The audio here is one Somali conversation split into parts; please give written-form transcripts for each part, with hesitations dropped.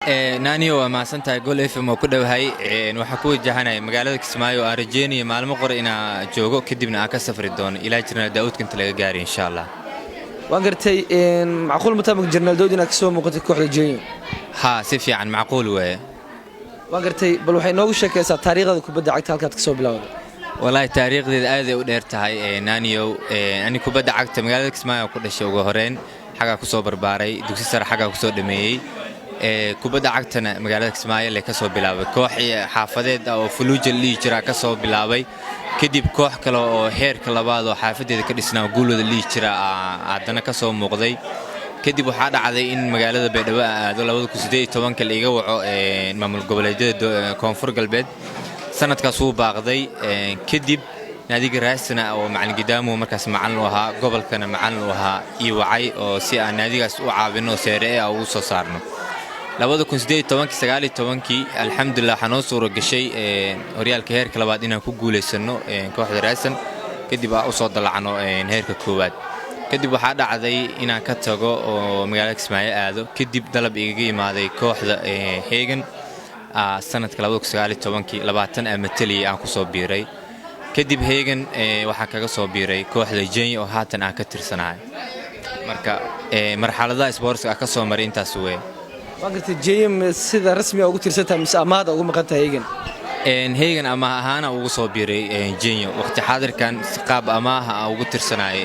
naaniyo waa mahadsantahay Gol FM oo ku dhawahay waxa ku wajahanay magaalada Kismaayo aan rajeynaya maalmo qor inaa joogo kadibna aan ka safri doono ilaa General Daawud inta laga gaaro insha Allah waan gartay macquul mataabag General Daawud inaa ka soo muuqato kooxda Jenyo si fiican macquul weeye waan gartay bal waxay noogu sheekaysaa taariikhda kubadda cagta halkaad ka soo bilowday wallahi taariikhdeeda aad ay u dheer tahay naaniyo ani kubadda cagta magaalada Kismaayo ku dhashay ugu horeen xaga ku soo barbaaray dugsi sare xaga ku soo dhameeyay kubadda cagtana magaalada Kismaayo la ka soo bilaabay koox xaafadeed oo Fuluujal lii jira ka soo bilaabay kadib koox kale oo heerka labaad oo xaafadeeda ka dhisnaa guulada lii jira aadana ka soo muuqday kadib waxa dhacday in magaalada Baydhabo aado 2018 la iga waco maamul goboleedyada Koonfur Galbeed sanadkaas uu baaqday kadib naadiga raasana oo macallin Gidaamo markaas macallin u ahaa gobolkana macallin u ahaa ii wacay oo si aan naadigaas u caawino Serie A ugu soo saarno 2018 alxamdulillah xanoo suuro gashay horyaalka heerka labaad inaan ku guuleysano kooxda raasan kadib aan u soo dalacno heerka koowaad kadib waxa dhacday inaan ka tago oo magaalada Kismaayo aado kadib dalab iga imaaday kooxda Heegan sanadka 2019 20 amataliye aan ku soo biiray kadib Heegan waxa kaga soo biiray kooxda Jenyo oo haatan aan ka tirsanahay marka marxaladaha sportska ka soo maray intaas weey waan gartay Jenyo sida rasmi ah ugu tirsantahay mise amaahda ugu maqan tahay Heegan amaah ahaan ugu soo biiray Jenyo waqti xaadirkan qaab amaah ugu tirsanay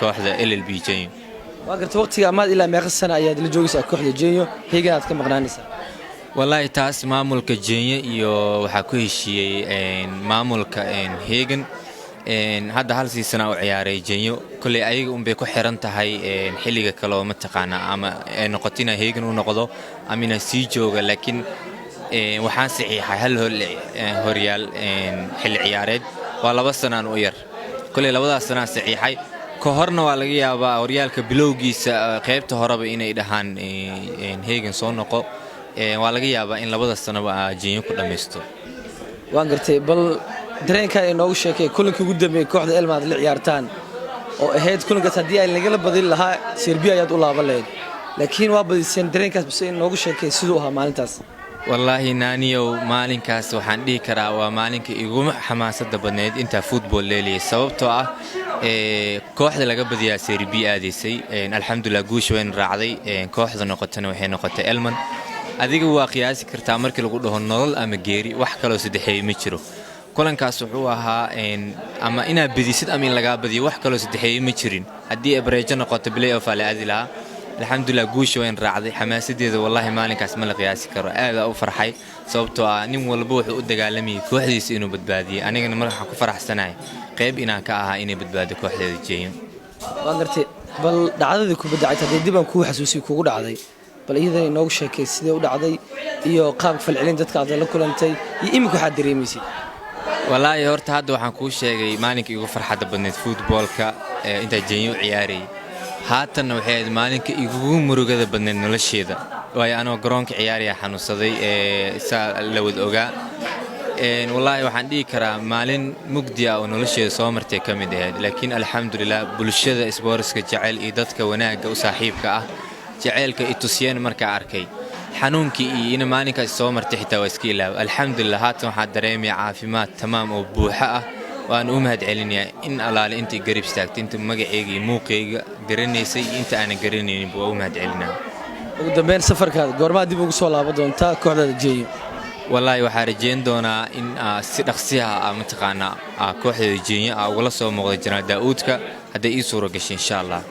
kooxda LLB Jenyo waan gartay waqtiga amaah ilaa meeqa sano ayaad la joogaysaa kooxda Jenyo Heegan aad ka maqnaanaysaa wallahi taas maamulka Jenyo iyo waxa ku heshiiyay maamulka Heegan hadda hal season oo ciyaaray Jenyo kulli ayaga bay ku xiran tahay xilliga kale oo ma taqaana ama noqotina Heegan uu noqdo amina sii jooga laakiin waxaan saxiixay hal horyaal xilli ciyaareed waa 2 sano oo yar kulli 2 sano saxiixay ka horna waa laga yaabaa horyaalka bilowgiisa qaybta horeba inay dhahaan Heegan soo noqo waa laga yaabaa in 2 sano Jenyo ku dhameysto waan gartay bal dareenka ay noogu sheekay kulanka ugu dambeeyay kooxda Elmaad la ciyaartaan oo ahayd kulankaas hadii ay laga badin lahaa Serbia ayaad u laaban lahayd laakiin waa badiseen dareenkaas bas in noogu sheekay sidoo ahaa maalintaas wallahi naaniyo maalinkaas waxaan dhihi karaa waa maalinka igu xamaasada badneed inta football leeliyay sababtoo ah kooxda laga badiyaa Serbia aadisay alxamdulillah guush weyn raacday kooxda noqotana waxay noqotay Elman adiga waa qiyaasi kartaa markii lagu dhaho nolol ama geeri wax kale oo saddexay ma jiro kulankaas wuxuu ahaa ama ina badisid ama in laga badiyo wax kale oo saddexay ma jirin hadii average noqoto playoff ala adila alxamdulillah guush weyn raacday xamaasadeeda wallahi maalinkaas ma la qiyaasi karo aad u farxay sababtoo ah nin walba wuxuu u dagaalamay kooxdiisa inuu badbaadiyo anigana markaa ku faraxsanahay qayb inaan ka ahaa inay badbaado kooxdeeda Jenyo waan gartay bal dhacdada kubadda cagta dib aan ku xasuusi kugu dhacday bal iyada inoogu sheekay sidee u dhacday iyo qaab falcelin dadka aad la kulantay iyo imika waxa dareemaysid wallahi horta hadda waxaan ku sheegay maalinkii ugu farxadda badneed footballka inta Jenyo ciyaaray haatan waxay maalinka ugu murugada badneed nolosheeda way anoo garoonka ciyaariya xanuunsaday la wad ogaa wallahi waxaan dhigi karaa maalin mugdi ah oo nolosheeda soo martay kamid ahayd laakiin alxamdulillah bulshada sportska jacayl iyo dadka wanaaga u saaxiibka ah jacaylka itusiyeen marka arkay xanuunkii iyo maalinkaas soo martay xitaa waa iska ilaaw alxamdulillah haatan waxa dareemay caafimaad tamaam oo buuxa ah waan u mahad celinayaa in alaale intii garib istaagtay inta magacayga iyo muuqayga garanaysay inta aan garanaynin buu u mahad celinaa ugu dambeyn safarkaada goorma dib ugu soo laaban doontaa kooxda Jenyo wallahi waxa rajeyn doonaa in si dhaqsi ah ma taqaana kooxda Jenyo uga la soo muuqdo General Daawudka haday ii suuro gashay insha Allah